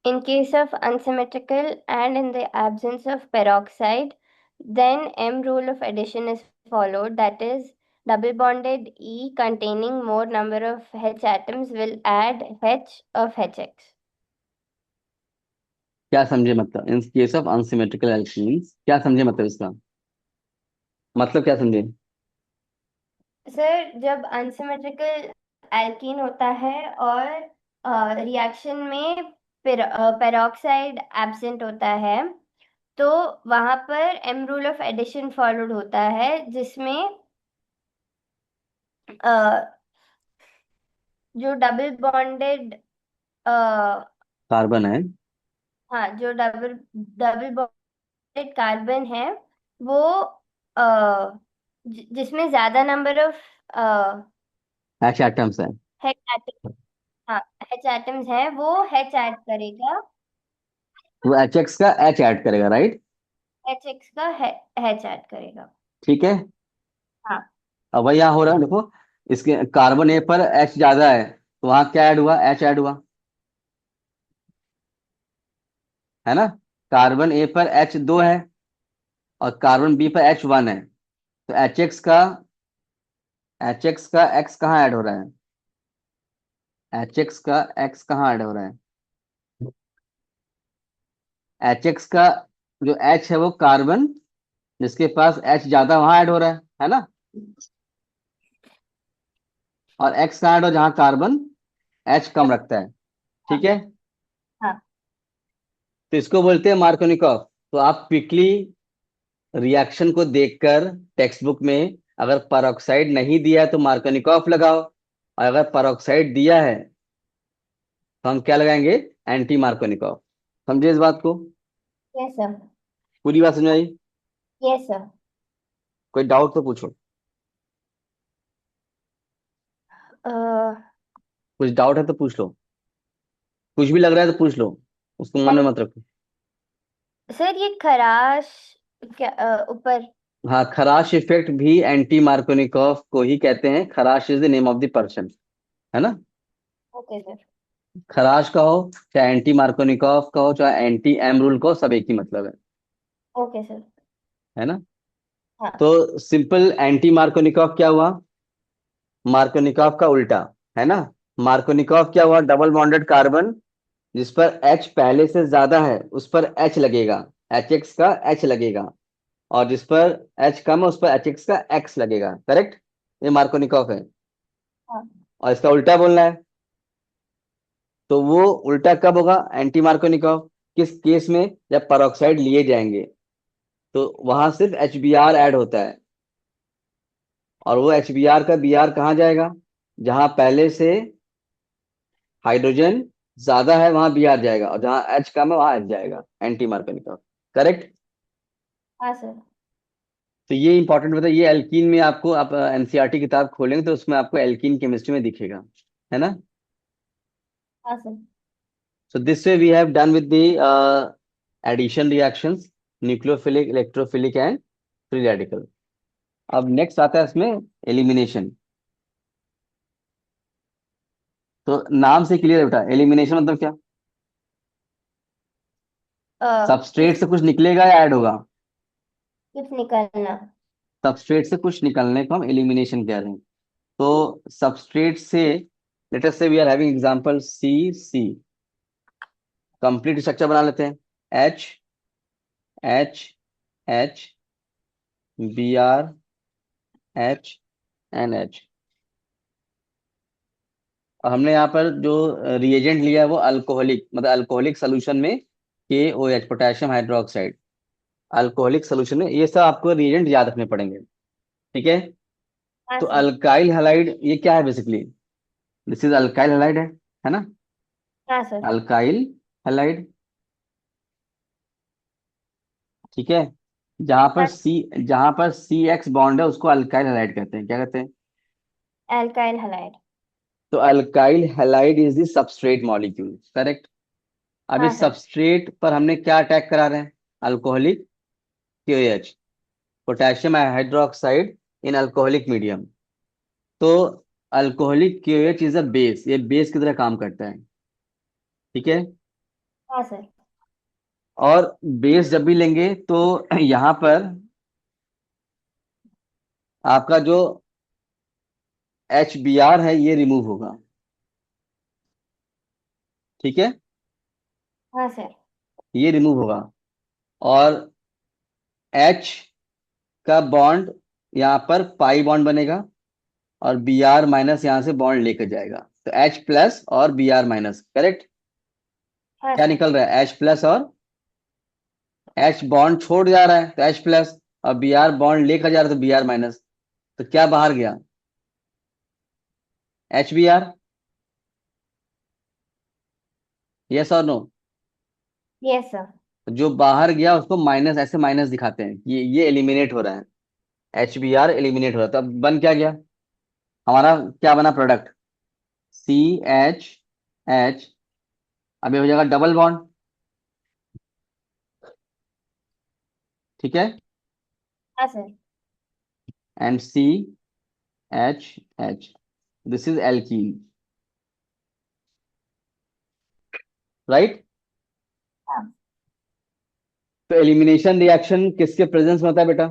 In case of unsymmetrical and in the absence of peroxide, then M rule of addition is followed. That is, double bonded E containing more number of H atoms will add H of HX. क्या समझे मतलब in case of unsymmetrical alkenes? क्या समझे मतलब इसका? मतलब क्या समझे? सर, जब अनसिमेट्रिकल एल्कीन होता है और रिएक्शन में पेरोक्साइड एब्सेंट होता है, तो वहां पर M rule of addition followed होता है, जिसमें अ, जो डबल बॉन्डेड कार्बन है। हाँ, जो डबल डबल बॉन्डेड कार्बन है वो अ, जिसमें ज्यादा नंबर ऑफ H एटम्स है। हेच एटम, हाँ, हेच एटम्स है, वो हेच ऐड करेगा, वो HX का H ऐड करेगा, राइट? एच एक्स का हेच ऐड करेगा। ठीक है। हाँ। अब वही यहाँ हो रहा है, देखो। इसके कार्बन ए पर H ज्यादा है, तो वहां क्या ऐड हुआ? H ऐड हुआ, है ना? कार्बन ए पर H 2 है और कार्बन बी पर H 1 है, तो एच एक्स का एक्स कहाँ ऐड हो रहा है? एच एक्स का एक्स कहाँ ऐड हो रहा है? एच एक्स का जो H है वो कार्बन जिसके पास H ज्यादा वहां ऐड हो रहा है ना? और एक्स कहाँ ऐड हो जहाँ कार्बन H कम रखता है। हाँ। ठीक है। हाँ। तो इसको बोलते हैं मार्कोनिकॉफ। तो आप क्विकली रिएक्शन को देखकर टेक्स्ट बुक में अगर परऑक्साइड नहीं दिया है तो मार्कोनिकॉफ लगाओ, और अगर परऑक्साइड दिया है तो हम क्या लगाएंगे? Anti Markovnikov. समझे इस बात को? Yes sir. पूरी बात समझ आई? Yes sir. कोई डाउट तो पूछो। कुछ डाउट है तो पूछ लो, कुछ भी लग रहा है तो पूछ लो, उसको मन में मत रखो। सर, ये खराश क्या ऊपर? हाँ, खराश इफेक्ट भी एंटी मार्कोनिकॉफ को ही कहते हैं। खराश is the name of the person, है ना? Okay sir. खराश का हो चाहे एंटी मार्कोनिकॉफ का हो चाहे एंटी एमरूल का हो, सब एक ही मतलब ओके सर। है ना? हाँ। तो सिंपल एंटी मार्कोनिकॉफ क्या हुआ? मार्कोनिकॉफ का उल्टा, है ना? मार्कोनिकॉफ क्या हुआ? डबल बॉन्डेड कार्बन जिस पर H पहले से ज्यादा है उस पर H लगेगा, HX का H लगेगा, और जिस पर H कम है उस पर HX का X लगेगा। करेक्ट? ये मार्कोनिकॉफ है। हाँ। और इसका उल्टा बोलना है, तो वो उल्टा कब होगा? Anti Markovnikov. किस केस में? जब परऑक्साइड लिए जाएंगे तो वहां सिर्फ HBr ऐड होता है, और वो HBr का Br कहाँ जाएगा? जहां पहले से हाइड्रोजन ज्यादा है वहां Br जाएगा, और जहां H कम है वहां H जाएगा। Anti Markovnikov. करेक्ट? हाँ सर। तो ये इंपॉर्टेंट बता, ये एल्कीन में आपको, आप एनसीईआरटी किताब खोलेंगे तो उसमें आपको एल्कीन केमिस्ट्री में दिखेगा, है ना? हाँ sir. So this way we have done with the addition reactions, nucleophilic, electrophilic and free radical. अब नेक्स्ट आता है इसमें एलिमिनेशन। तो नाम से क्लियर है बेटा, एलिमिनेशन मतलब क्या? सबस्ट्रेट किस से कुछ निकलेगा या ऐड होगा? कुछ निकलना। सबस्ट्रेट से कुछ निकलने को हम एलिमिनेशन कह रहे हैं। तो सबस्ट्रेट से, let us say we are having example C, complete structure बना लेते हैं। H H H Br H N H. और हमने यहाँ पर जो रिएजेंट लिया है वो अल्कोहलिक, मतलब अल्कोहलिक सोल्यूशन में KOH, potassium hydroxide. Alcoholic solution में ये सब आपको रिएजेंट याद रखने पड़ेंगे। ठीक है। हाँ तो सर। अल्काइल हैलाइड ये क्या है basically? This is alkyl halide, है ना? हाँ सर। Alkyl halide. ठीक है। जहां पर हाँ, सी जहां पर सी एक्स बॉन्ड है उसको अल्काइल हैलाइड कहते हैं, क्या कहते हैं? alkyl halide. तो alkyl halide is the substrate molecule, correct. अब हाँ इस सर। सबस्ट्रेट पर हमने क्या अटैक करा रहे हैं? Alcoholic KOH, potassium hydroxide in alcoholic medium. तो alcoholic KOH is a base, ये बेस की तरह काम करता है, ठीक है। हाँ सर। और बेस जब भी लेंगे तो यहाँ पर आपका जो HBr है ये रिमूव होगा, ठीक है, हाँ सर। ये रिमूव होगा। और H का बॉन्ड यहाँ पर पाई बॉन्ड बनेगा, और Br- यहाँ से बॉन्ड लेकर जाएगा, तो H+ और Br-, करेक्ट। हाँ क्या सर। निकल रहा है? H+ और H बॉन्ड छोड़ जा रहा है तो H+, और Br बॉन्ड लेकर जा रहा है तो Br-, तो क्या बाहर गया? HBr। यस और नो? Yes sir. जो बाहर गया उसको माइनस, ऐसे माइनस दिखाते हैं कि ये एलिमिनेट हो रहा है, HBr एलिमिनेट हो रहा है। तो अब बन क्या गया हमारा? क्या बना प्रोडक्ट? CH, अब ये हो जाएगा डबल बॉन्ड, ठीक है, हाँ sir. And CH, this is alkene, right. हाँ तो एलिमिनेशन रिएक्शन किसके प्रेजेंस में होता है बेटा?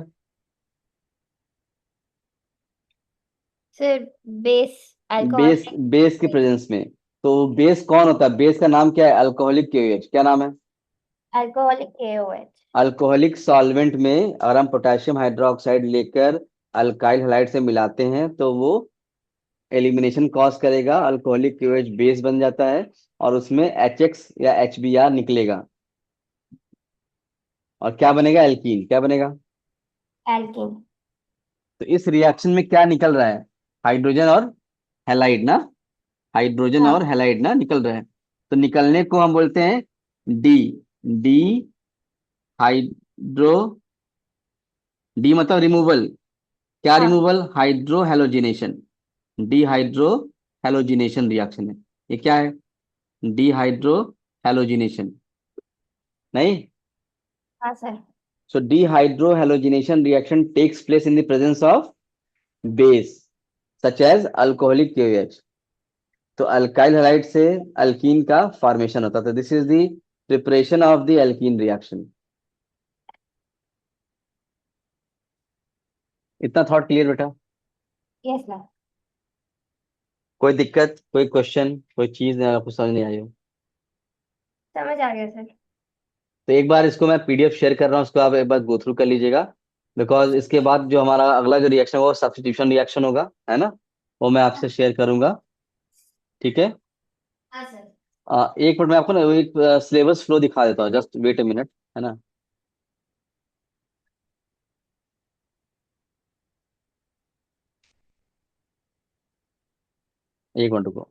Sir, base base alcoholic base के बेस प्रेजेंस में। तो बेस कौन होता है? बेस का नाम क्या है? अल्कोहलिक KOH, क्या नाम है? Alcoholic KOH। अल्कोहलिक सॉल्वेंट में अगर हम पोटेशियम हाइड्रोक्साइड लेकर अल्काइल हैलाइड से मिलाते हैं तो वो एलिमिनेशन कॉज करेगा, अल्कोहलिक KOH बेस बन जाता है, और उसमें HX या HBr निकलेगा, और क्या बनेगा? एल्कीन, क्या बनेगा? एल्किन। तो इस रिएक्शन में क्या निकल रहा है? हाइड्रोजन और हैलाइड ना, हाइड्रोजन और हाँ। हैलाइड ना निकल रहा है। तो निकलने को हम बोलते हैं डी डी हाइड्रो डी मतलब रिमूवल। क्या हाँ। Removal? Hydrohalogenation, dehydrohalogenation reaction है। ये क्या है? डिहाइड्रो हेलोजिनेशन, नहीं। हाँ sir. So dehydrohalogenation reaction takes place in the presence of base such as alcoholic KOH। तो अल्काइल हैलाइड से अल्कीन का फॉर्मेशन होता था। This is the preparation of the alkene reaction. इतना थॉट क्लियर बेटा? Yes sir. कोई दिक्कत, कोई क्वेश्चन, कोई चीज आपको समझ नहीं आई हो? समझ आ गया सर। तो एक बार इसको मैं PDF शेयर कर रहा हूँ, उसको आप एक बार गो थ्रू कर लीजिएगा। बिकॉज इसके बाद जो हमारा अगला जो रिएक्शन होगा वो सब्स्टिट्यूशन रिएक्शन होगा, है ना, वो मैं आपसे शेयर करूंगा, ठीक है। हाँ सर। एक मिनट में आपको ना एक सिलेबस फ्लो दिखा देता हूँ, जस्ट वेट अ मिनट, है ना। एक मिनट रुको।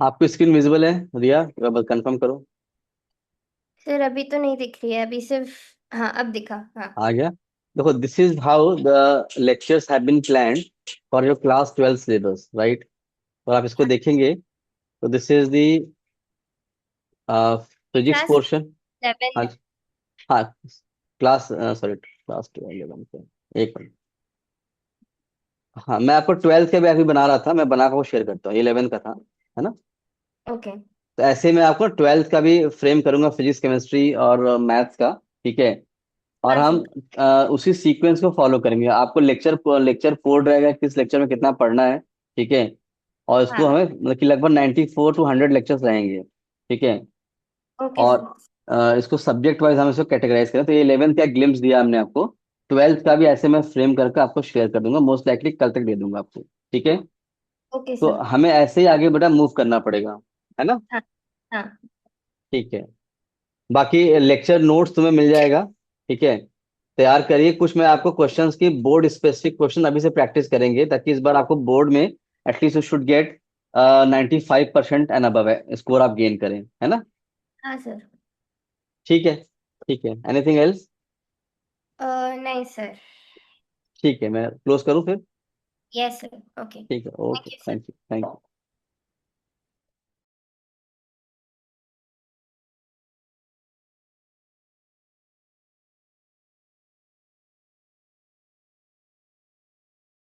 आपकी स्क्रीन विजिबल है रिया? कंफर्म करो। सर अभी तो नहीं दिख रही है, अभी सिर्फ। हाँ, अब दिखा। हाँ। आ गया। देखो, this is how the lectures have been planned for your class 12 syllabus, right. और आप इसको देखेंगे तो this is the physics class portion. 7 हाँ, है। हाँ, क्लास सॉरी क्लास 11 पे, एक मिनट। हाँ, मैं आपको 12th के भी अभी बना रहा था, मैं बना कर वो शेयर करता हूँ, 11 का था, है ना। ओके। तो ऐसे मैं आपको 12th का भी फ्रेम करूंगा, फिजिक्स केमिस्ट्री और मैथ्स का, ठीक है। और हाँ हम सर। उसी सीक्वेंस को फॉलो करेंगे। आपको लेक्चर लेक्चर 4 रहेगा, किस लेक्चर में कितना पढ़ना है, ठीक है। और इसको हाँ। हमें मतलब कि लगभग 94 to 100 लेक्चर्स रहेंगे, ठीक है। ओके और सर। इसको सब्जेक्ट वाइज हम इसको कैटेगराइज करें, तो ये 11th का ग्लिम्स दिया हमने आपको। 12th का भी ऐसे मैं फ्रेम करके आपको शेयर कर दूंगा, मोस्ट लाइकली कल तक दे दूंगा आपको, ठीक है। ओके तो सर। हमें ऐसे ही आगे बेटा मूव करना पड़ेगा, है ना। हाँ। हाँ। ठीक है। बाकी लेक्चर नोट्स तुम्हें मिल जाएगा, ठीक है। तैयार करिए कुछ। मैं आपको क्वेश्चंस की बोर्ड स्पेसिफिक क्वेश्चन अभी से प्रैक्टिस करेंगे, ताकि इस बार आपको बोर्ड में at least you should get 95% and above score आप गेन करें, है ना। हाँ सर। ठीक है, ठीक है। Anything else? नहीं सर। ठीक है, मैं क्लोज करूँ फिर। Yes sir. ओके। ठीक है, thank okay, you sir. Thank you, thank you.